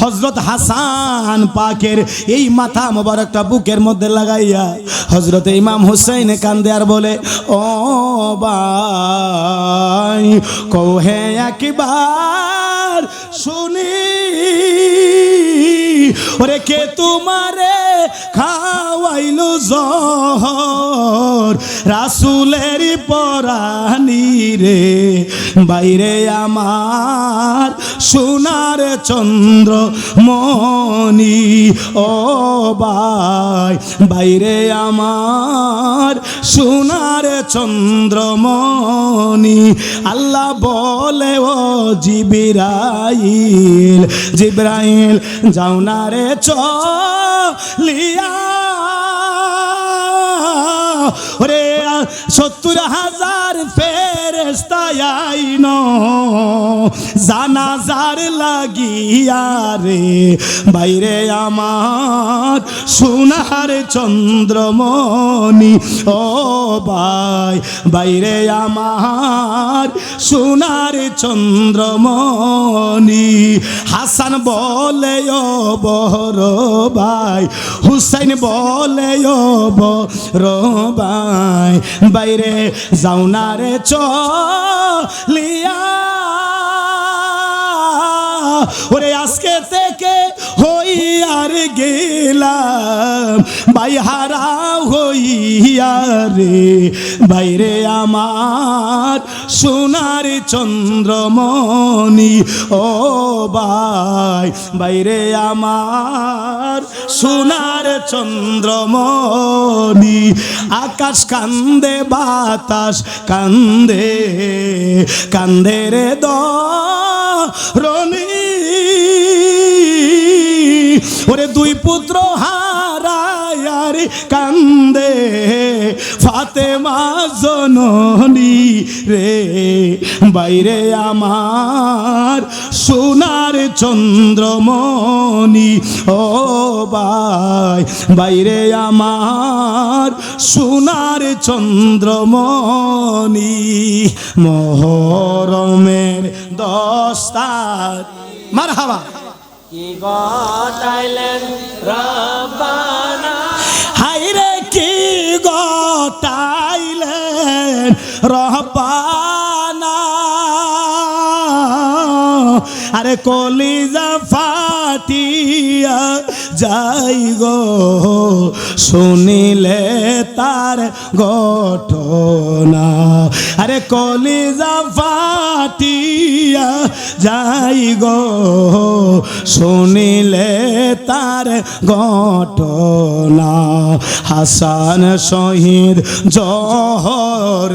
হযরত হাসান পাকের এই মাথা মোবারকটা বুকের মধ্যে লাগাইয়া হযরত ইমাম হুসাইন কান্দে আর বলে, ও ভাই কহে একবার শুনি, ওরে কে তোমারে খাওয়াইলো জহর রাসূলের পরানি রে, বাইরে আমার সোনার চন্দ্র মনি, ও ভাই বাইরে আমার সোনার চন্দ্রমণি। আল্লাহ বলে, ও জিবরাইল জিবরাইল যাও না রে চলিয়া, ওরে ৭০,০০০ ফেরেশতা আইন জানাজার লাগিয়া রে, বাইরে আমার সোনার চন্দ্রমণি, ও ভাই বাইরে আমার সোনার চন্দ্রমণি। হাসান বলে, ও বড় ভাই, হুসাইন বলে, ও বড় ভাই বাইরে যাও না রে চলিয়া, ওরে আজকে থেকে হইয়ার গেলাম ভাই হারা হইয়া রে, বাইরে আমার সোনার চন্দ্রমণি, ও ভাই বাইরে আমার সোনার চন্দ্রমণি। আকাশ কান্দে বাতাস কান্দে, কান্দে রে ধরণী, ওরে দুই পুত্র হারায়ার কান্দে ফাতেমা জননী রে, বাইরে আমার সোনার চন্দ্রমণি, ও ভাই বাইরে আমার সোনার চন্দ্রমণি। মুহররমের 10 তারিখ মারহাবা কি গটাইলেন রব্বানা, হায়রে কি গটাইলেন রব্বানা, আরে কলিজা ফাটিয়া যাই গো শুনিলে তার ঘটনা, আরে কলিজা ফাটিয়া যাই গো শুনিলে তার ঘটনা। হাসান শহীদ জহরেতে,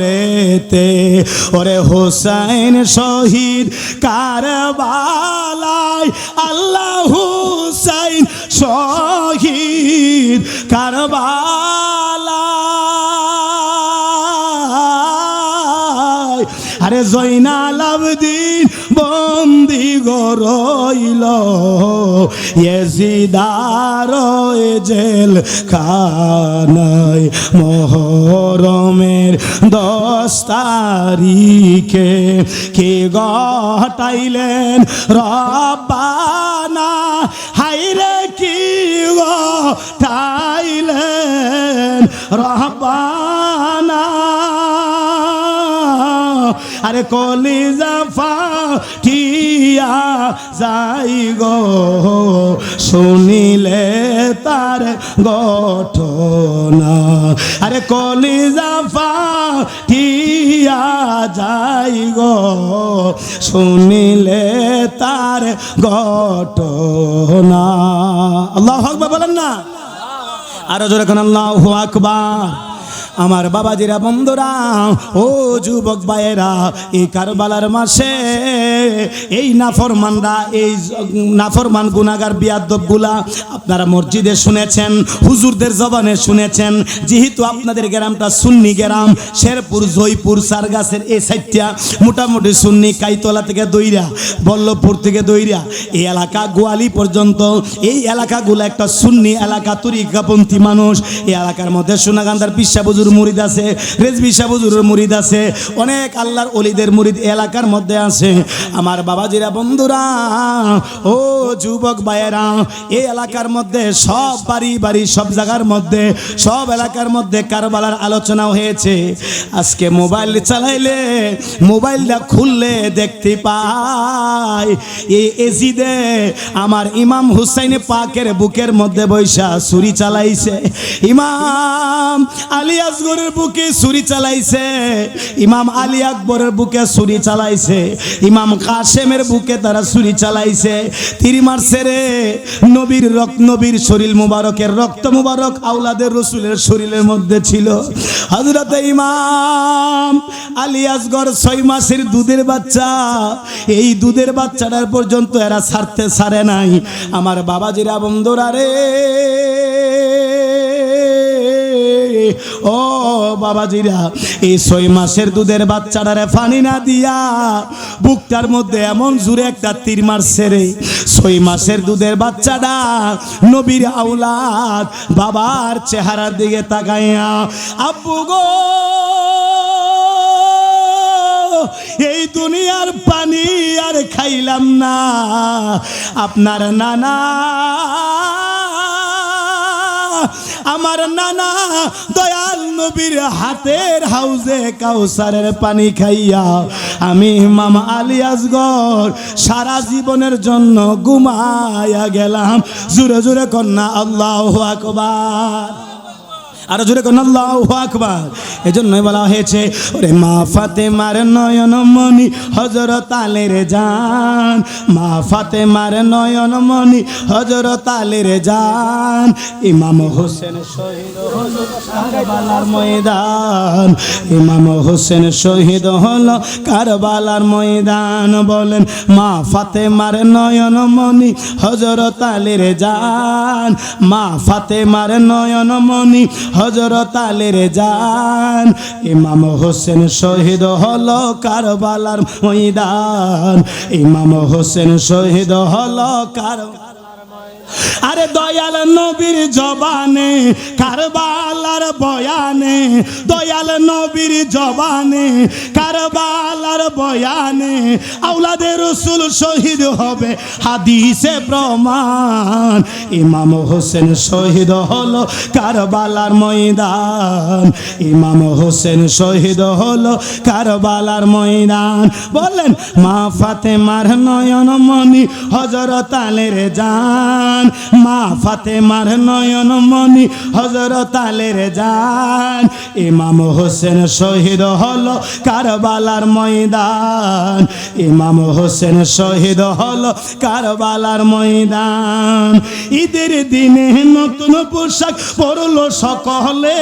ওরে হুসাইন শহীদ কারবালায়, আল্লাহ হুসাইন শহীদ কারবালায়, আরে জয়নাল আবদিন বন্দি গরইল ইয়েজিদার জেল খানায়। মুহররমের 10 তারিখে কে ঘটাইলেন রব্বানা, হায়রে কি ঘটাইলেন রব্বানা, আরে কলিজা ফাটিয়া যাই গো শুনিলে তার ঘটনা, আরে কলিজা ফাটিয়া যাই গো শুনিলে তার ঘটনা। আল্লাহু আকবার বলেন না, আরো জোরে কোন আল্লাহু আকবার। আমার বাবাজিরা বন্ধুরা ও যুবক ভাইয়েরা, এই কারবালার মাসে এই নাফরমানরা, এই নাফরমান গুনাহগার বিয়াদবগুলা আপনারা মসজিদে শুনেছেন, হুজুরদের জবানে শুনেছেন। যেহেতু আপনাদের গ্রামটা সুন্নি গ্রাম, শেরপুর জয়পুর সারগাছের এই সাইডটা মোটামুটি সুন্নি, কাইতলা থেকে দইরা বল্লভপুর থেকে দইরা এই এলাকা গোয়ালি পর্যন্ত, এই এলাকাগুলো একটা সুন্নি এলাকা, তরিকাপন্থী মানুষ। এই এলাকার মধ্যে সোনাগান্ধার পিসা বুজুর মুরিদ আছে, রেজবি শাহ হুজুরের মুরিদ আছে, অনেক আল্লাহর ওলিদের মুরিদ এলাকার মধ্যে আছে। আমার বাবাজিরা বন্ধুরা ও যুবক ভাইয়েরা এই এলাকার মধ্যে সব বাড়ি বাড়ি সব জায়গার মধ্যে সব এলাকার মধ্যে কারবালার আলোচনা হয়েছে আজকে মোবাইল চালাইলে মোবাইলটা খুললে দেখতে পাই এই এজিদে আমার ইমাম হুসাইন পাকের বুকের মধ্যে বৈশা ছুরি চালাইছে ইমাম আলী আসগরের বুকে ছুরি চালাইছে ইমাম আলী আকবরের বুকে ছুরি চালাইছে ইমাম কাসেমের বুকে তারা ছুরি চালাইছে তীর মারছে রে নবীর শরীর মুবারকের রক্ত মুবারক আওলাদের রসুলের শরীরের মধ্যে ছিল হযরত ইমাম আলী আসগর 6 মাসের দুধের বাচ্চা এই দুধের বাচ্চাটার পর্যন্ত এরা ছাড়ে নাই আমার বাবাজিরা বন্ধুরা রে ও বাবাজিরা এই 6 মাসের দুধের বাচ্চাটারে পানি না দিয়া বুকটার মধ্যে এমন জোরে একটা তীর মারছে রে 6 মাসের দুধের বাচ্চাটা নবীর আওলাদ বাবার চেহারার দিকে তাকাইয়া আব্বু গো এই দুনিয়ার পানি আর খাইলাম না আপনার নানা আমার নানা দয়াল নবীর হাতের হাউজে কাউসারের পানি খাইয়া আমি ইমাম আলী আসগর সারা জীবনের জন্য ঘুমায়া গেলাম জোরে জোরে কন্যা আল্লাহু আকবার আর জোরে কোন আল্লাহু আকবার এজন্যই বলা হয়েছে ওরে মা ফাতেমার নয়ন মনি হযরত আলীর জান মা ফাতেমার নয়ন মনি হযরত আলীর জান ইমাম হোসেন শহীদ হলো কারবালার ময়দান ইমাম হোসেন শহীদ হলো কারবালার ময়দান বলেন মা ফাতেমার নয়ন মনি হযরত আলীর জান মা ফাতেমার নয়ন মনি হযরত আলীর জান ইমাম হোসেন শহীদ হলো কারবালার ময়দান ইমাম হোসেন শহীদ হলো আরে দয়াল নবীর জবানে কারবালার বয়ানে দয়াল নবীর জবানে কারবালার বয়ানে আওলাদে রাসূল শহীদ হবে হাদিসে প্রমাণ ইমাম হোসেন শহীদ হলো কারবালার ময়দান ইমাম হোসেন শহীদ হলো কারবালার ময়দান বলেন মা ফাতেমার নয়ন মনি হযরত আলীর জান মা ফাতেমার নয়ন মনি হযরত আলীর জান ইমাম হোসেন শহীদ হলো কারবালার ময়দান ইমাম হোসেন শহীদ হলো কারবালার ময়দান ঈদের দিনে নতুন পোশাক পরলো সকলে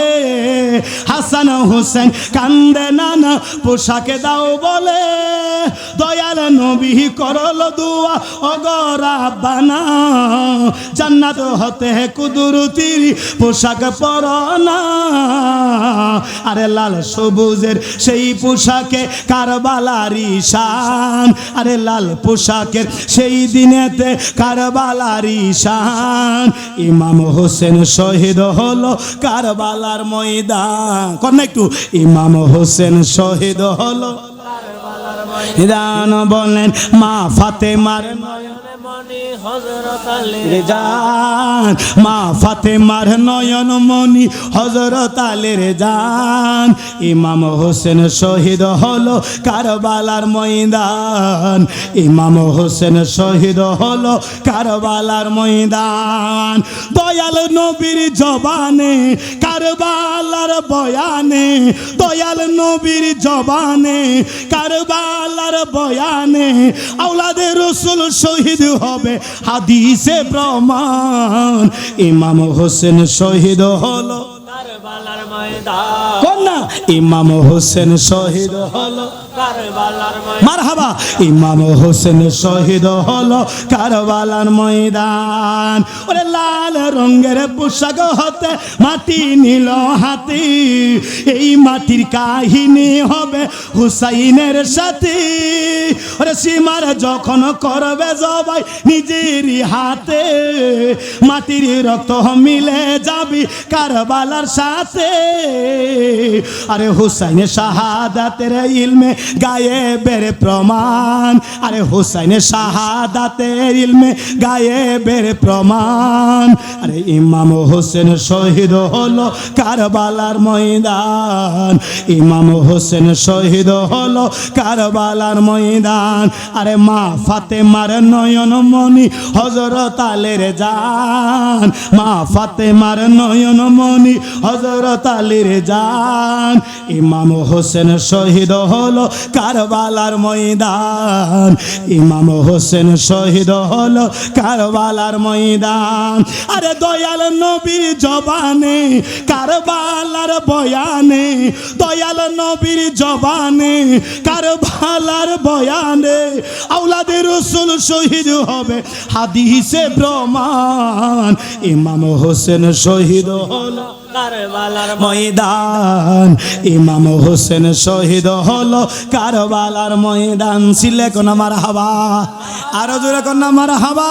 হাসান হোসেন কান্দে নানা পোশাকে দাও বলে দয়াল নবী করলো দোয়া ওগো রাব্বানা জান্নাত হতে কুদরতির পোশাক পরনা আরে লাল সবুজের সেই পোশাকে কারবালারি শান আরে লাল পোশাকের সেই দিনেতে কারবালারি শান ইমাম হোসেন শহীদ হলো কারবালার ময়দান কোন একটু ইমাম হোসেন শহীদ হলো দান বলেন মা ফাতেমার নয়ন মনি হযরত আলীর জান মা ফাতেমার নয়ন মনি হযরত আলীর জান ইমাম হোসেন শহীদ হলো কারবালার ময়দান ইমাম হোসেন শহীদ হলো কারবালার ময়দান দয়াল নবীর জবানে কারবালার বয়ানে দয়াল নবীর জবানে কারবালার বয়ানে আওলাদে রাসূল শহীদ হবে হাদিসে প্রমাণ ইমাম হোসেন শহীদ হলো কারবালার ময়দান কোন না ইমাম হোসেন শহীদ হলো কারবালার ময়দান মারহাবা ইমাম হোসেন শহীদ হলো কারবালার ময়দান ওরে লাল রঙের পোশাক হতে মাটি নিল হাতে এই মাটির কাহিনী হবে হুসাইনের সাথে ওরে সীমার যখন করবে জবাই নিজের হাতে মাটির রক্ত মিলে যাবি কারবালার সাথে আরে হুসাইনের শাহাদাতের ইলমে গায়েবের প্রমাণ, আরে হুসাইনের শাহাদাতের ইলমে গায়েবের প্রমাণ, আরে ইমাম হোসেন শহীদ হলো কারবালার ময়দান, ইমাম হোসেন শহীদ হলো কারবালার ময়দান, আরে মা ফাতেমার নয়ন মনি হযরত আলীর জান, মা ফাতেমার নয়ন মনি হযরত আলীর জান, ইমাম হোসেন শহীদ হলো কারবালার ময়দান, ইমাম হোসেন শহীদ হলো কারবালার ময়দান, আরে দয়াল নবীর জবানে কারবালার বয়ানে, দয়াল নবীর জবানে কারবালার বয়ানে আওলাদে রাসূল শহীদ হবে হাদিসে প্রমাণ, ইমাম হোসেন শহীদ হলো কারবালার ময়দান, ইমাম হোসেন শহীদ হলো কারবালার ময়দান। ছিলে কোন মারহাবা, আরো জোরে কোন মারহাবা।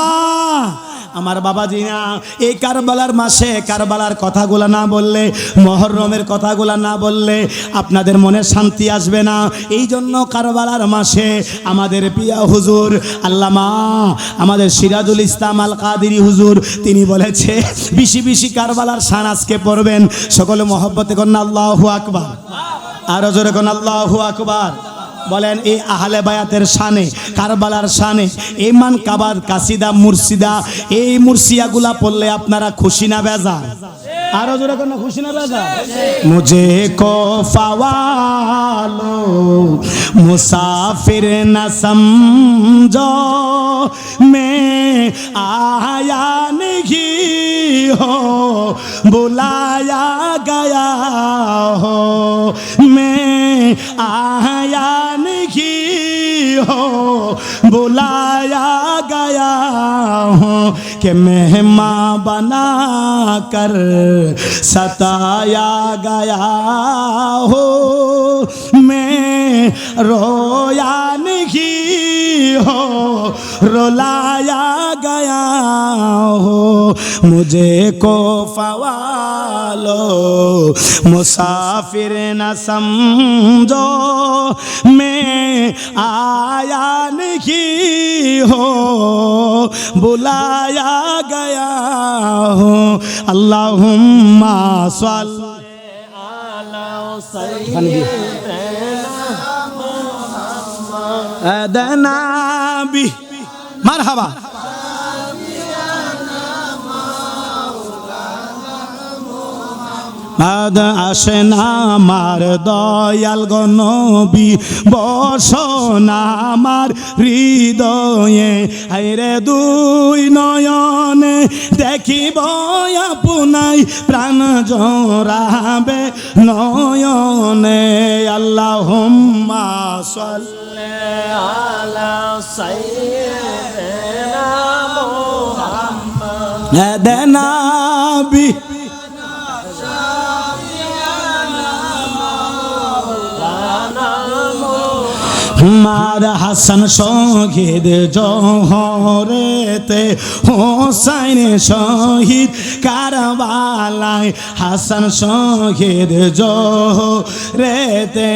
আমার বাবাজি না, এই কারবালার মাসে কারবালার কথাগুলো না বললে, মুহররমের কথাগুলো না বললে আপনাদের মনে শান্তি আসবে না। এই জন্য কারবালার মাসে আমাদের প্রিয় হুজুর আল্লামা আমাদের সিরাজুল ইসলাম আল কাদেরী হুজুর তিনি বলেছে বেশি বেশি কারবালার শান আজকে পড়বেন। সকলে মহব্বতে কন্যা আল্লাহু আকবার, আরো জোরে কন্যা আল্লাহু আকবার। বলেন এই আহলে বায়াতের শানে, কারবালার শানে, এই মান কাবাদ কাসিদা মুর্শিদা, এই মুর্শিয়াগুলা পড়লে আপনারা খুশি না বেজা? আরো জোরে কোন খুশি না বেজা? মুঝে কো ফাওয়ালো মুসাফির না সমঝো, মে আয়া नहीं हो बुलाया गया हो, मैं आया नहीं हो बुलाया गया हूँ, कि मेहमान बना कर सताया गया हो, मैं रोया नहीं हो रुलाया गया हो, मुझे को फवालो मुसाफिर न समझो, मैं आया नहीं हो बुलाया गया हो, अल्लाहुम्मा सल्ली আলা সাইয়্যিদিনা नबी मरहबा। আদ আসে না আমার দয়াল গো নবী, বসনা আমার হৃদয়ে, আইরে দুই নয়নে দেখিব আপনাই, প্রাণ জোড়াবে নয়নে, আল্লাহুম্মা সাল্লি আলা সাইয়্যিদিনা মুহাম্মদ নবী। মার হাসান শহীদ জোহরেতে, হোসাইন শহীদ কারবালায়, হাসান শহীদ জোহরেতে,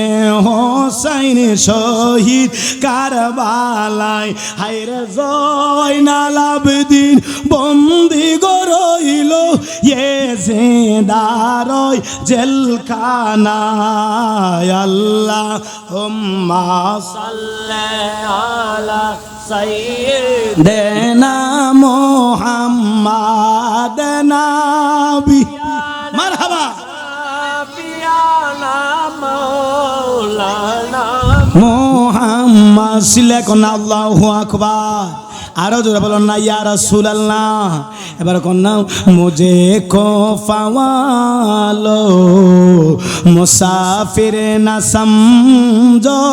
হোসাইন শহীদ কারবালায়, হায়রে জয়নাল আবেদিন বন্দি গরইল ইয়েজিদারয় জেলখানায়, আল্লাহুম্মা সাল্লি আলা সাইয়্যিদিনা দেনা মুহাম্মাদ নবী মারহাবা। পিয়ানা মাওলানা মুহাম্মদ সিলেকন আল্লাহু আকবার। আরো জোরে বলুন না ইয়া রাসূলুল্লাহ। এবার কোন না, মুঝে কো ফাওয়ালো মুসাফির না সমঝো,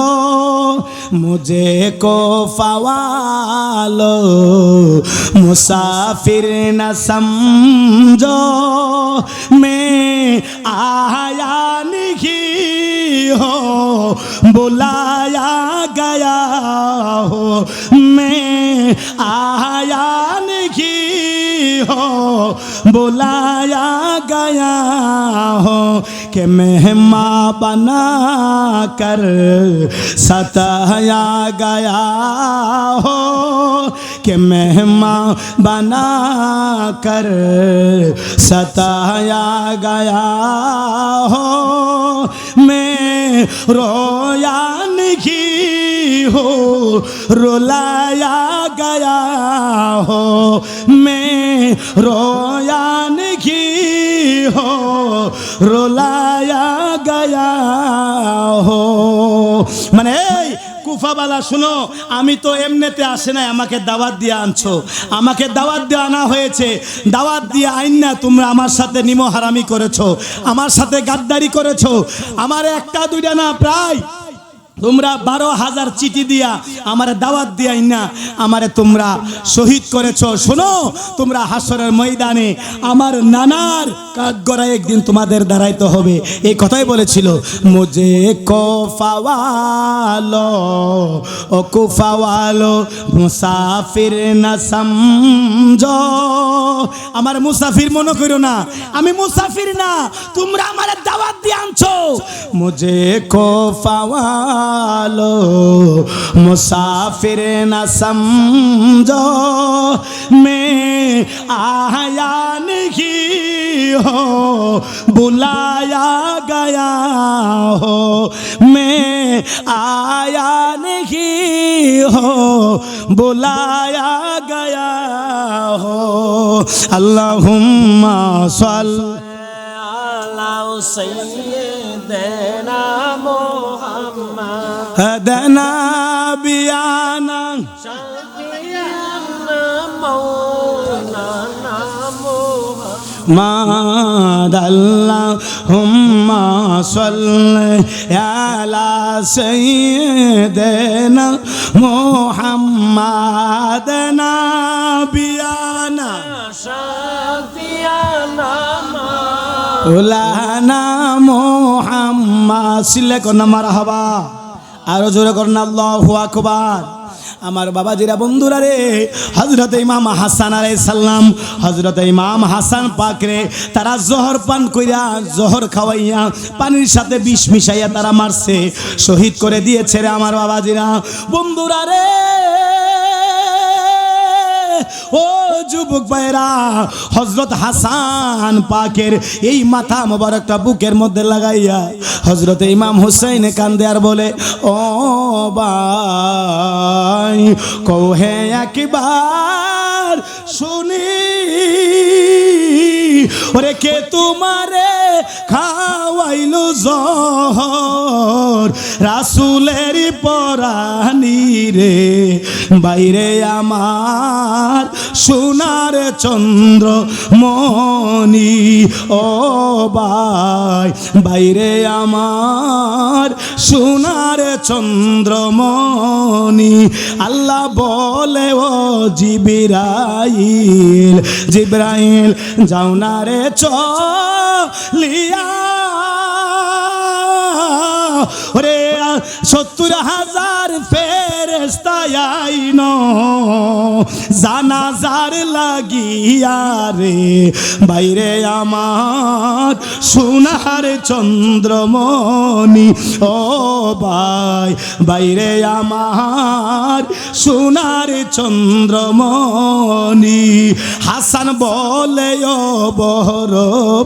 मुझे को फवालो मुसाफिर न समझो, मैं आया नहीं हो बुलाया गया हो, मैं आया नहीं हो बुलाया गया हो कि मेहमान बना कर सताया गया हो कि मेहमान बना कर सताया गया हो मैं रोया नहीं हो रुलाया गया हो मैं रोया नहीं हो रुलाया गया हो মানে কুফাবালা শুনো আমি তো এমনিতে আসে নাই আমাকে দাওয়াত দিয়ে আনছো আমাকে দাওয়াত দিয়ে আনা হয়েছে দাওয়াত দিয়ে আইন না তোমরা আমার সাথে নিমো হারামি করেছো আমার সাথে গাদ্দারি করেছো আমার একটা দুইটা না প্রায় তোমরা 12,000 চিঠি দিয়া আমারে দাওয়াত দিয়াই না আমারে তোমরা শহীদ করেছো শোনো তোমরা হাসরের ময়দানে আমার নানার কাঠগড়ায় একদিন তোমাদের দাঁড়াইতে হবে এই কথাই বলেছিল মুঝে কোফাওয়ালো ও কুফাওয়ালো মুসাফির না সমঝো আমার মুসাফির মনে করো না আমি মুসাফির না তোমরা আমারে দাওয়াত দিয়ে আনছো মুঝে কোফাওয়ালো मुसाफिर न समझो मैं आया नहीं हो बुलाया गया हो मैं आया नहीं हो बुलाया गया हो अल्लाहुम्मा सल्ली अला सय्यिदना मुहम्मद हदना बियाना शफीअना मौलाना मुहम्मद मादल्लाहुम्मा सल्ली अला सय्यिदना मुहम्मद नबियाना शफीअना उलाना मुहम्मद सिल्ले करना मारहाबा आरो जोरे करना अल्लाहु আকবার আমার বাবাজিরা বন্ধুরা রে হযরত ইমাম হাসান আলাইহিস সালাম হযরত ইমাম হাসান পাক রে তারা জহর পান কইরা জহর খাওয়াইয়া পানির সাথে বিষ মিশাইয়া তারা মারছে শহীদ করে দিয়েছে রে আমার বাবাজিরা বন্ধুরা রে ও যুবক ভাইরা হযরত হাসান পাকের এই মাথা মোবারকটা বুকের মধ্যে লাগাইয়া হযরত ইমাম হুসাইন কান্দে আর বলে ও ভাই কোহে একবার শুনি ওরে কে তোমারে খাওয়াইলো জহর রাসূলের পরানি রে বাইরে আমার সোনার চন্দ্র মনি ও ভাই বাইরে আমার সোনার চন্দ্রমণি আল্লাহ বলে ও জিবরাইল জিবরাইল যাও না রে চলিয়া ওরে 70,000 ফেরেশতা আইনো জানাজার লাগিয়া রে বাইরে আমার সোনার চন্দ্রমণি ও ভাই বাইরে আমার সোনার চন্দ্রমণি হাসান বলে ও বড়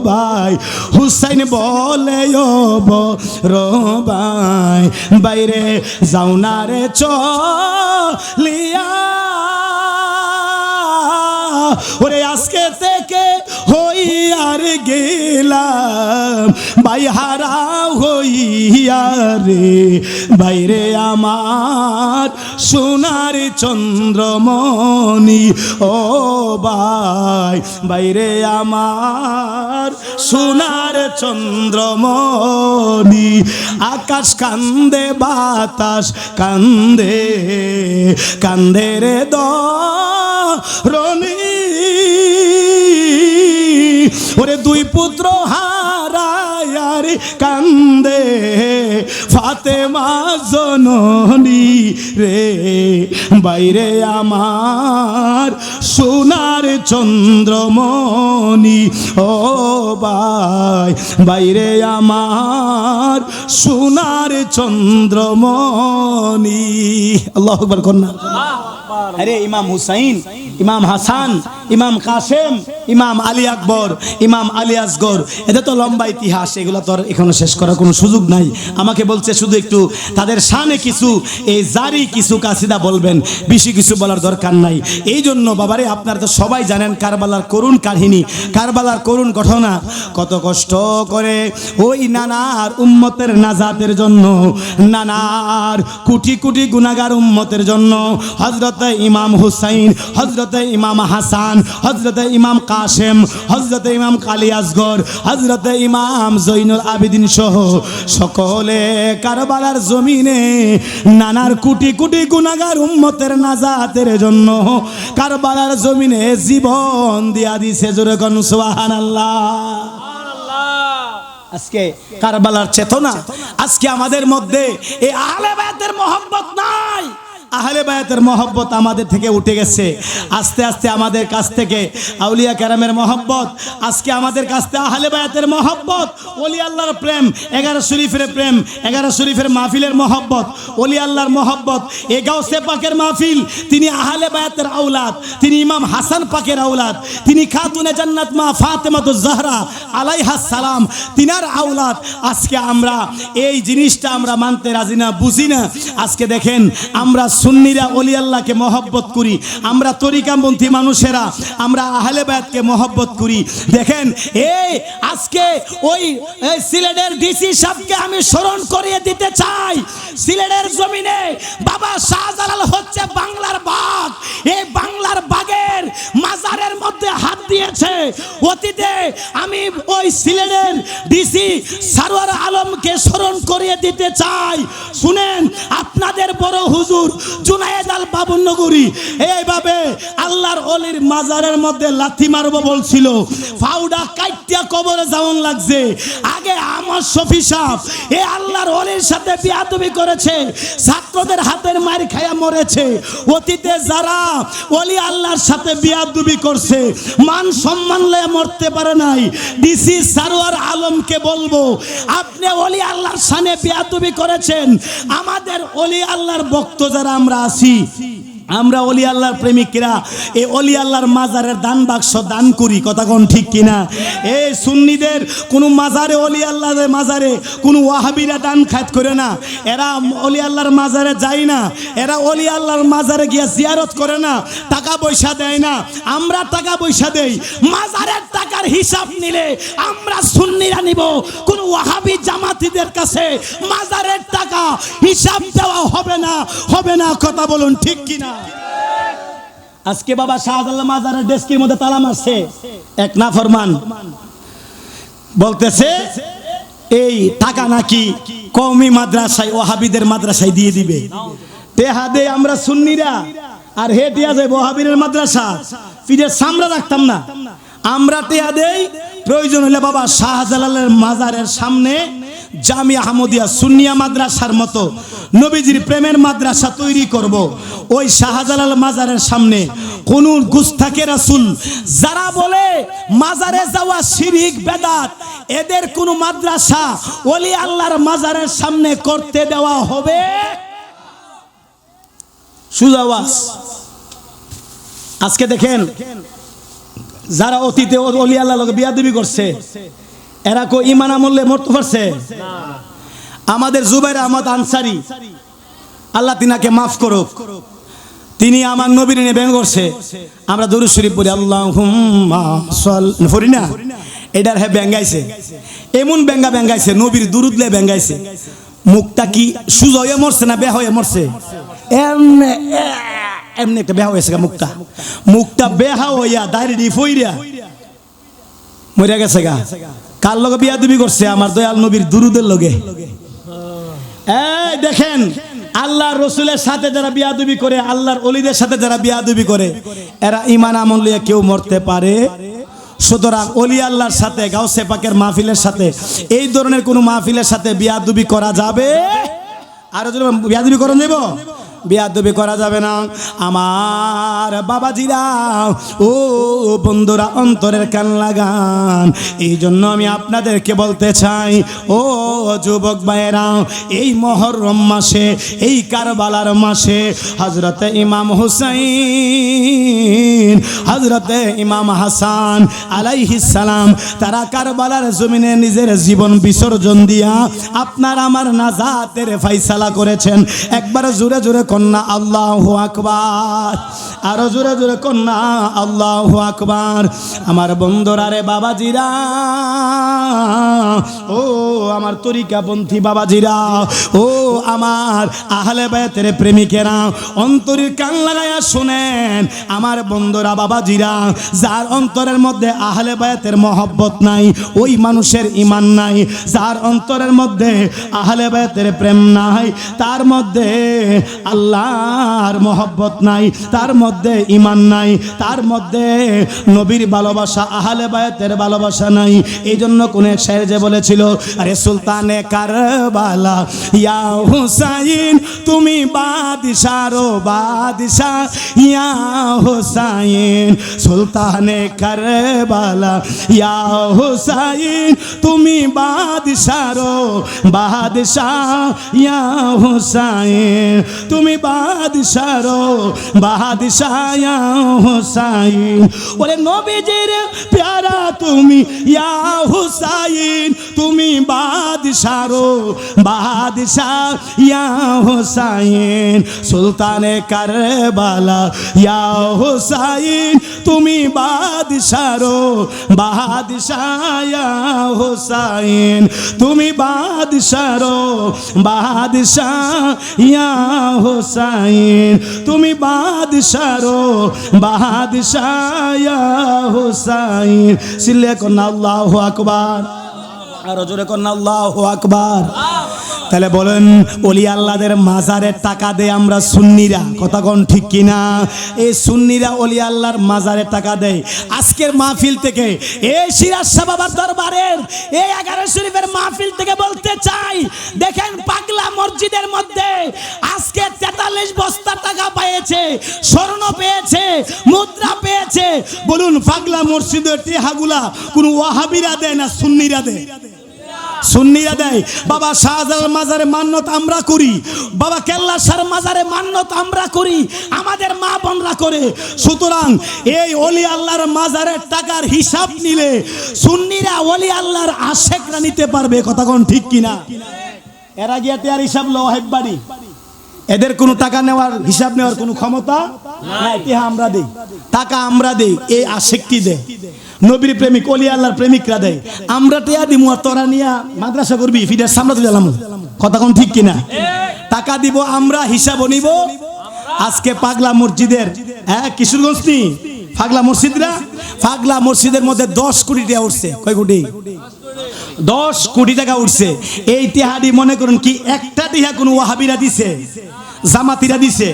ভাই হুসাইন বলে ও বড় ভাই বাইরে যাও না রে চলিয়া ওরে আজকে থেকে হইয়ার গেলাম ভাই হারা হইয়া রে বাইরে আমার সোনার চন্দ্রমণি ও ভাই বাইরে আমার সোনার চন্দ্রমণি আকাশ কান্দে বাতাস কান্দে কান্দে রে ধরণী ওরে দুই পুত্র হারায়ার কান্দে ফাতেমা জননী রে বাইরে আমার সোনার চন্দ্রমণি ও ভাই বাইরে আমার সোনার চন্দ্রমণি আল্লাহু আকবার কন্যা আরে ইমাম হুসাইন ইমাম হাসান ইমাম কাসেম ইমাম আলী আকবর ইমাম আলী আসগর এটা তো লম্বা ইতিহাস, এগুলো তো আর এখনো শেষ করার কোনো সুযোগ নাই। আমাকে বলছে শুধু একটু তাদের শানে কিছু এই জারি কিছু কাসিদা বলবেন, বেশি কিছু বলার দরকার নাই। এই জন্য বাবারে আপনারা তো সবাই জানেন কারবালার করুণ কাহিনী, কারবালার করুণ ঘটনা, কত কষ্ট করে ওই নানার উম্মতের নাজাতের জন্য, নানার কোটি কোটি গুনাহগার উম্মতের জন্য হযরত ইমাম হুসাইন, হযরত ইমাম হাসান, হযরত ইমাম কাসেম, হযরত ইমাম আলী আসগর, হযরত ইমাম জৈনুল আবেদিন সহ সকলে কারবালার জমিনে নানার কোটি কোটি গুনাহগার উম্মতের নাজাতের জন্য কারবালার জমিনে জীবন দিয়া দিছে। জোরে কোন সুবহানাল্লাহ। আজকে কারবালার চেতনা, আজকে আমাদের মধ্যে এই আহলে বায়াতের মহব্বত নাই। আহলে বায়াতের মহব্বত আমাদের থেকে উঠে গেছে। আস্তে আস্তে আমাদের কাছ থেকে আউলিয়া কেরামের মহব্বত, আজকে আমাদের কাছ থেকে আহলে বায়াতের মহব্বত, ওলি আল্লাহর প্রেম, 11 শরীফের প্রেম, 11 শরীফের মাহফিলের মহব্বত, ওলি আল্লাহর মহব্বত, এ গাউসে পাকের মাহফিল, তিনি আহলে বায়াতের আওলাদ, তিনি ইমাম হাসান পাকের আওলাদ, তিনি খাতুনে জান্নাত মা ফাতেমাতুজ জাহরা আলাইহাস সালাম, তিনার আওলাদ। আজকে আমরা এই জিনিসটা আমরা মানতে রাজি না, বুঝি না। আজকে দেখেন আমরা সুন্নিরা ওলি আল্লাহকে মহব্বত করি, আমরা তরিকাপন্থী মানুষেরা আমরা আহলে বায়াতকে মহব্বত করি। দেখেন এই আজকে ওই সিলেটের ডিসি সাহেবকে আমি স্মরণ করিয়ে দিতে চাই। সিলেটের জমিনে বাবা শাহজালাল হচ্ছে বাংলার বাঘ, এই বাংলার বাঘের মাজারের মধ্যে হাত দিয়েছে। অতীতে আমি ওই সিলেটের ডিসি সারওয়ার আলমকে স্মরণ করিয়ে দিতে চাই। শুনেন, আপনাদের বড় হুজুর জুনায়েদ আল বাবুনগরী এইভাবে আল্লাহর ওলির মাজারের মধ্যে লাথি মারবো বলছিল, ফাউডা কাইটিয়া কবরে যাওয়ান লাগছে। আগে আমার শফি সাহেব এই আল্লাহর ওলির সাথে বিয়াদবি করেছে, ছাত্রদের হাতের মার খায়া মরেছে। অতীতে যারা ওলি আল্লাহর সাথে বিয়াদবি করছে মান সম্মান লয়ে মরতে পারে নাই। ডিসি সারওয়ার আলমকে বলবো, আপনি ওলি আল্লাহর সামনে বিয়াদবি করেছেন। আমাদের ওলি আল্লাহর ভক্ত যারা আমরা আছি, আমরা ওলি আল্লাহর প্রেমিকরা এই ওলি আল্লাহর মাজারের দান বাক্স দান করি, কথা কোন ঠিক কিনা? এই সুন্নিদের কোনো মাজারে ওলি আল্লাহর মাজারে কোনো ওয়াহাবিরা দান খাত করে না, এরা ওলি আল্লাহর মাজারে যায় না, এরা ওলি আল্লাহর মাজারে গিয়ে জিয়ারত করে না, টাকা পয়সা দেয় না। আমরা টাকা পয়সা দেই, মাজারের টাকার হিসাব নিলে আমরা সুন্নিরা নিব, কোন ওয়াহাবি জামাতিদের কাছে মাজারের টাকা হিসাব দেওয়া হবে না, হবে না, কথা বলুন ঠিক কিনা? আজকে বাবা শাহজালাল মাজারের ডেস্কের মধ্যে তালা মারছে এক নাফরমান, বলতেছে এই টাকা নাকি কওমি মাদ্রাসায় ওয়াহাবিদের মাদ্রাসায় দিয়ে দিবে। টেহা দে আমরা সুন্নিরা, আর হে টিয়া যায় ওয়াহাবিদের মাদ্রাসা, পীরের সামরা রাখতাম না। আমরা টেহা দেই, প্রয়োজন হলে বাবা শাহজালালের মাজারের সামনে জামিয়া আহমদিয়া সুন্নিয়া মাদ্রাসার মতো নবীজির প্রেমের মাদ্রাসা তৈরি করব। ওই শাহজালাল মাজারের সামনে কোন গুস্তাকে রাসূল যারা বলে মাজারে যাওয়া শিরক বেদাত, এদের কোন মাদ্রাসা ওলি আল্লাহর মাজারের সামনে করতে দেওয়া হবে? সুজাওয়াজ। আজকে দেখেন যারা অতীতে ওলি আল্লাহর লগে বিয়াদবি করছে, এরা কো ঈমান আমলে মরতে পারছে? আমাদের জুবাইর আহমদ আনসারী, আল্লাহ তিনাকে মাফ করুক, তিনি আমার নবীর নিয়ে ব্যঙ্গ করছে। আমরা দরুদ শরীফ পড়ি, আল্লাহুম্মা সাল্লি পড়ি না, এটার হ্যাঁ ব্যঙ্গাইছে, এমন ব্যঙ্গাইছে, নবীর দুরুদ লে ব্যঙ্গাইছে। মুখটা কি সুজা হয়ে মরছে না বেহা হয়ে মরছে? এমনি একটা বেহা হয়েছে, মুখটা বেহা হইয়া দাড়ি ফইরা মরিয়া গেছে গা। কার লগে বিয়াদবি করছে? আমার দয়াল নবীর দুরুদের লগে। এই দেখেন, আল্লাহর রসুলের সাথে যারা বিয়াদবি করে, আল্লাহর ওলিদের সাথে যারা বিয়াদবি করে, এরা ঈমান আমল নিয়ে কেউ মরতে পারে? সুতরাং ওলি আল্লাহর সাথে, গাউসে পাকের মাহফিলের সাথে, এই ধরনের কোন মাহফিলের সাথে বিয়াদবি করা যাবে? আর বিয়াদবি করা যাব? বেয়াদবি করা যাবে না। আমার বাবাজিরা ও বন্ধুরা অন্তরের কান লাগান। এই জন্য আমি আপনাদেরকে বলতে চাই ও যুবক ভাইয়েরা, এই মুহররম মাসে, এই কারবালার মাসে হযরতে ইমাম হুসাইন, হযরতে ইমাম হাসান আলাইহিস সালাম তারা কারবালার জমিনে নিজের জীবন বিসর্জন দিয়া আপনার আমার নাজাতের ফয়সালা করেছেন। একবার জোরে জোরে কন্যা আল্লাহু আকবার, আরো জোরে জোরে কন্যা আল্লাহু আকবার। আমার বন্ধুরা রে বাবাজিরা, ও আমার তরিকাপন্থী বাবাজিরা, ও আমার আহলে বায়াতের প্রেমিকেরা, অন্তরের কান লাগায়া শুনেন। আমার বন্ধুরা বাবাজিরা, যার অন্তরের মধ্যে আহলে বায়াতের মহব্বত নাই ওই মানুষের ঈমান নাই। যার অন্তরের মধ্যে আহলে বায়াতের প্রেম নাই তার মধ্যে আল্লাহর মহব্বত নাই, তার মধ্যে ঈমান নাই, তার মধ্যে নবীর ভালোবাসা, আহলে বায়াতের ভালোবাসা নাই। এই জন্য কোন এক শায়ের যে বলেছিল, আরে সুলতানে কারবালা ইয়া হুসাইন তুমি বাদশারো বাদশা ইয়া হুসাইন, সুলতানে কারবালা ইয়া হুসাইন তুমি বাদশারো বাদশা ইয়া হুসাইন, তুমি বাদশারো বাদশা ইয়া হুসাইন। ওরে নবীজির প্যারা তুমি ইয়া হুসাইন, তুমি বাদশারো বাদশা ইয়া হুসাইন, সুলতানে কারবালা ইয়া হুসাইন তুমি বাদশারো বাদশা ইয়া হুসাইন, তুমি বাদশারো বাদশা ইয়া হুসাইন, তুমি বাদশারো বাদশা ইয়া হুসাইন। সিল্লে কন্যা আল্লাহু আকবার, আরো জোরে কন্যা আল্লাহু আকবার। তাহলে বলেন ওলি আল্লাহদের মাজারের টাকা দেয় আমরা সুন্নিরা, কথা কোন ঠিক কিনা? এই সুন্নিরা ওলি আল্লাহর মাজারের টাকা দেয়। আজকের মাহফিল থেকে এই সিরাজ শাহ বাবার দরবারের এই 11 শরীফের মাহফিল থেকে বলতে চাই, দেখেন পাগলা মসজিদের মধ্যে আজকে 43 বস্তা টাকা পেয়েছে, স্বর্ণ পেয়েছে, মুদ্রা পেয়েছে। বলুন পাগলা মসজিদের টিহাগুলা কোন ওয়াহাবিরা দেয় না সুন্নিরা দেয়? সুন্নিরা দেয়। বাবা শাহজালাল মাজারে মান্নত আমরা করি, বাবা কেল্লা শাহর মাজারে মান্নত আমরা করি, আমাদের মা বোনরা করে। সুতরাং এই ওলি আল্লাহর মাজারের টাকার হিসাব নিলে সুন্নিরা ওলি আল্লাহর আশেকরা নিতে পারবে, কথা কোন ঠিক কিনা? এরা গিয়া তেয়ার হিসাব লো হেব্বাড়ি, এদের কোনো টাকা নেওয়ার হিসাব নেওয়ার কোনো ক্ষমতা নাই। টিহা আমরা দেই, টাকা আমরা দেই, এই আশেকটি দেয়। নবীর প্রেমিক ওলি আল্লাহর প্রেমিকরা দেয়। আমরা টিয়া দিমু আর তোরা নিয়া মাদ্রাসা করবি, ফিডার সামনে তো গেলাম, কথা কোন ঠিক কিনা? টাকা দিব আমরা, হিসাবও নিব। আজকে পাগলা মসজিদের কিশোরগঞ্জ নি পাগলা মসজিদরা, পাগলা মসজিদের মধ্যে 10 কোটি টাকা উঠছে। কয় কোটি? 10 কোটি টাকা উঠছে। এই টিহাদি মনে করুন কি একটা টিহা কোন ওয়াহাবিরা দিছে? জামাতিরা দিছে।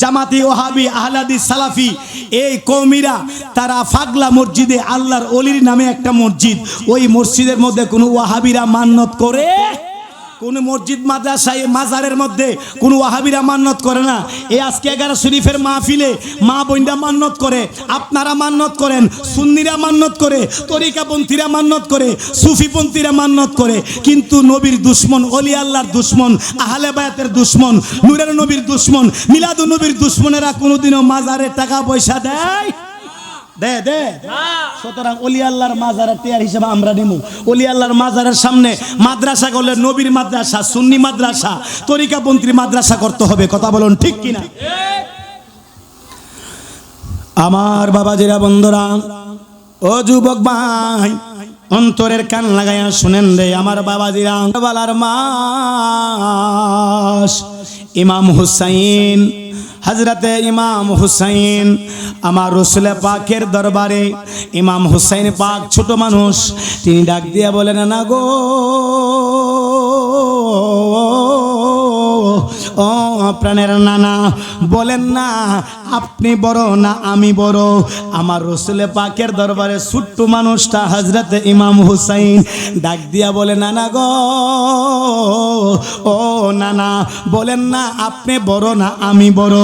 জামাতি, ওয়াহাবি, আহলাদিস, সালাফি এই কওমিরা তারা পাগলা মসজিদে আল্লাহর ওলির নামে একটা মসজিদ, ওই মসজিদের মধ্যে কোন ওয়াহাবিরা মান্নত করে? কোন মসজিদ মাদ্রাসায় মাজারের মধ্যে কোন ওয়াহাবিরা মান্নত করে না। এই আজকে 11 শরীফের মাহফিলে মা বোনরা মান্নত করে, আপনারা মান্নত করেন, সুন্নিরা মান্নত করে, তরিকাপন্থীরা মান্নত করে, সুফিপন্থীরা মান্নত করে। কিন্তু নবীর দুশ্মন, ওলি আল্লাহর দুশ্মন, আহলে বায়াতের দুশ্মন, নূরের নবীর দুশ্মন, মিলাদুন নবীর দুশ্মনেরা কোনোদিনও মাজারে টাকা পয়সা দেয়? দে। সুতরাং ওলি আল্লাহর মাজারের টিয়ার হিসেবে আমরা নিমু। ওলি আল্লাহর মাজারের সামনে মাদ্রাসা করলে নবীর মাদ্রাসা, সুন্নি মাদ্রাসা, তরিকাপন্থী মাদ্রাসা করতে হবে, কথা বলুন ঠিক কিনা? আমার বাবাজিরা, বন্ধুরা, ও যুবক ভাই, অন্তরের কান লাগাইয়া শুনেন রে আমার বাবাজিরা। কারবালার মাস, ইমাম হুসাইন, হযরতে ইমাম হুসাইন আমার রাসূল পাকের দরবারে ইমাম হুসাইন পাক ছোট মানুষ, তিনি ডাক দিয়া বলেন, না গো ও প্রাণের নানা, বলেন না আপনি বড় না আমি বড়? আমার রসুল পাকের দরবারে ছোট্ট মানুষটা হযরত ইমাম হুসাইন ডাক দিয়া বলে, নানা গো, ও নানা, বলেন না আপনি বড় না আমি বড়?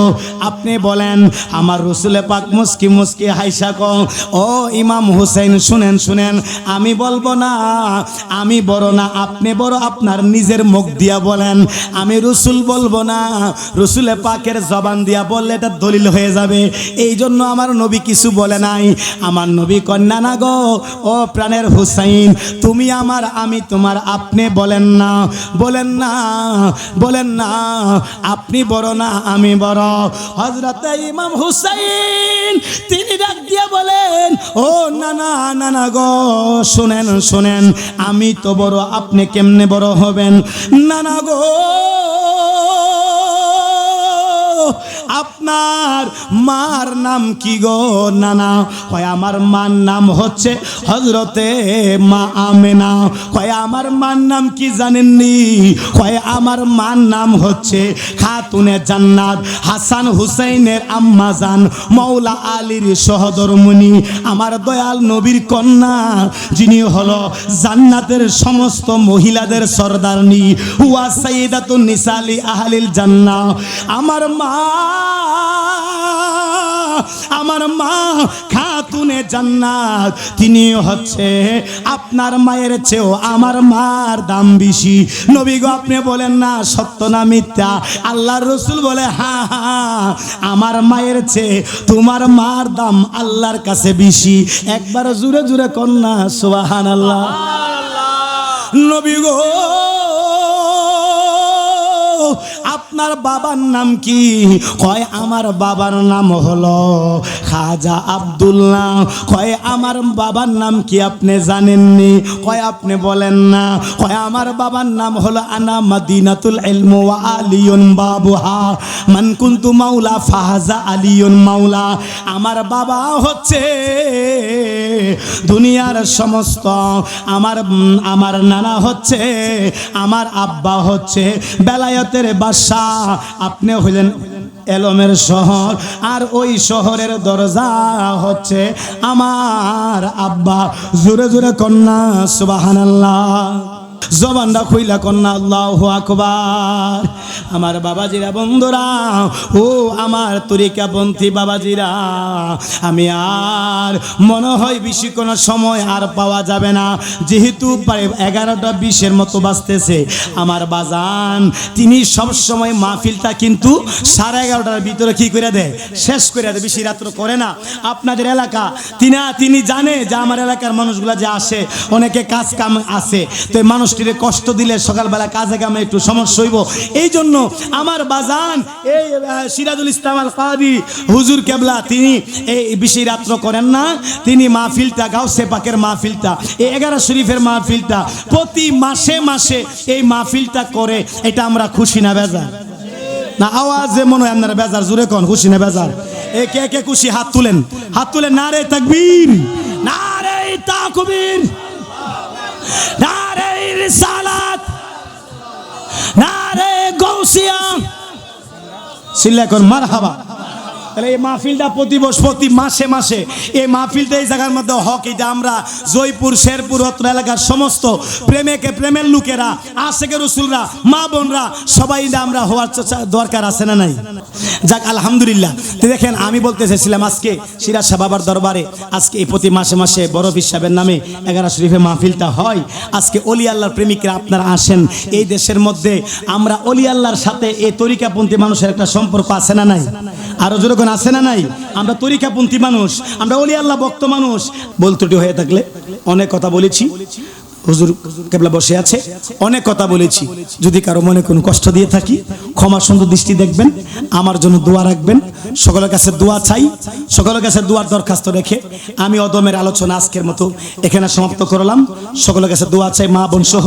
আপনি বলেন। আমার রসুল পাক মুস্কি মুস্কি হাইসা কও, ও ইমাম হুসাইন শুনেন শুনেন, আমি বলবো না আমি বড় না আপনি বড়, আপনার নিজের মুখ দিয়া বলেন। আমি রসুল বলবো না, রসুল পাকের জবান দিয়া বললে এটা দলিল হয়ে যাবে। এই জন্য আমার নবী কিছু বলে নাই। আমার নবী কন্যা না গো, ও প্রাণের হুসাইন, তুমি আমার আমি তোমার, আপনি বলেন না, বলেন না, বলেন না আপনি বড় না আমি বড়? হযরত ইমাম হুসাইন তিনি ডাক দিয়ে বলেন, ও নানা, নানা গো, শুনেন শুনেন, আমি তো বড়, আপনি কেমনে বড় হবেন? নানা গো, আপনার মার নাম কি গো নানা? হয় আমার মার নাম হচ্ছে হযরতে মা আমেনা। হয় আমার মার নাম কি জানেননি? হয় আমার মার নাম হচ্ছে খাতুনে জান্নাত, হাসান হুসাইনের আম্মা জান, মৌলা আলীর সহধর্মিণী, আমার দয়াল নবীর কন্যা, যিনি হলো জান্নাতের সমস্ত মহিলাদের সরদারনি, ওয়া সাইয়্যিদাতুন নিসালি আহলিল জান্নাহ। আমার মা খাতুনে জান্নাত, তিনি হচ্ছে আপনার মায়ের চেয়েও আমার মার দাম বেশি। নবী গো, আপনি বলেন না সত্য না মিথ্যা? আল্লাহর রাসূল বলে, হ্যাঁ হ্যাঁ, আমার মায়ের চেয়ে তোমার মার দাম আল্লাহর কাছে বেশি। একবার জোরে জোরে কন্যা সুবহানাল্লাহ। নবী গো, আপনার বাবার নাম কি? কয় আমার বাবার নাম হলো খাজা আব্দুল্লাহ। কয় আমার বাবার নাম কি আপনি জানেননি? কয় আপনি বলেন না। কয় আমার বাবার নাম হলো আনা মদিনাতুল ইলম ওয়া আলিয়ুন বাবুহা, মান কুনতু মাওলা ফাহাজা আলিয়ুন মাওলা। আমার বাবা হচ্ছে দুনিয়ার সমস্ত, আমার নানা হচ্ছে, আমার আব্বা হচ্ছে বেলায়েতের বাদশা। আপনি হইলেন এলমের শহর, আর ওই শহরের দরজা হচ্ছে আমার আব্বা। জোরে জোরে কন্যা সুবহানাল্লাহ। জবানটা খুইলা কন্যা আল্লাহু আকবার। আমার বাবাজিরা বন্ধুরা, ও আমার তরিকাপন্থী বাবাজিরা, আমি আর মনে হয় বেশি কোনো সময় আর পাওয়া যাবে না, যেহেতু প্রায় 11:20 মতো বাজতেছে। আমার বাজান তিনি সব সময় মাহফিলটা কিন্তু 11:30টার ভিতরে কি করে দেয়, শেষ করে দেয়, বেশি রাত্র করে না। আপনাদের এলাকা তিনি জানে যে আমার এলাকার মানুষগুলা যে আসে, অনেকে কাজ কাম আছে, তো মানুষ কষ্ট দিলে সকালবেলা কাজে কামে একটু সমস্যা হইব। এই জন্য আমার বাজান এই সিরাজুল ইসলাম আল কাদি হুজুর কেবলা তিনি এই বেশি রাত্র করেন না। তিনি মাহফিলটা গাউসে পাকের মাহফিলটা, এই 11 শরীফের মাহফিলটা প্রতি মাসে মাসে এই মাহফিলটা করে। এটা আমরা খুশি না বেজার? না আওয়াজে মনে হয় আপনারা বেজার। জোরে কোন খুশি না বেজার? এ কে কে খুশি? হাত তুলেন, হাত তুলেন। নারে তাকবীর, নারে তাকবীর, নারে রিসালাত, নারে গাউসিয়া, সিল্লাকন মারহাবা। তাহলে এই মাহফিলটা প্রতি মাসে মাসে এই মাহফিলটা এই জায়গার মধ্যে হক। এটা আমরা জয়পুর, শেরপুর, অত্র এলাকার সমস্ত প্রেমের লোকেরা, আশেকের রসুলরা, মা বোনরা সবাই আমরা হওয়ার দরকার আছে না নাই? যাক আলহামদুলিল্লাহ। তো দেখেন, আমি বলতে চাইছিলাম আজকে সিরাজ শাহ বাবার দরবারে আজকে এই প্রতি মাসে মাসে বড় পীর সাহেবের নামে 11 শরীফে মাহফিলটা হয়। আজকে অলি আল্লাহর প্রেমিকরা আপনারা আসেন। এই দেশের মধ্যে আমরা অলি আল্লাহর সাথে এই তরিকাপন্থী মানুষের একটা সম্পর্ক আছে না নাই? আরো জোরে কোন আছে না নাই? আমরা তরিকাপন্থী মানুষ, আমরা অলি আল্লাহ ভক্ত মানুষ। বল ত্রুটি হয়ে থাকলে অনেক কথা বলেছি, হুজুর কেবলা বসে আছে, অনেক কথা বলেছি। যদি কারো মনে কোনো কষ্ট দিয়ে থাকি ক্ষমা সুন্দর দৃষ্টি দেখবেন, আমার জন্য দোয়া রাখবেন। সকলের কাছে দোয়া চাই, সকলের কাছে দোয়ার দরখাস্ত রেখে আমি অদমের আলোচনা আজকের মতো এখানে সমাপ্ত করলাম। সকলের কাছে দোয়া চাই, মা বোন সহ।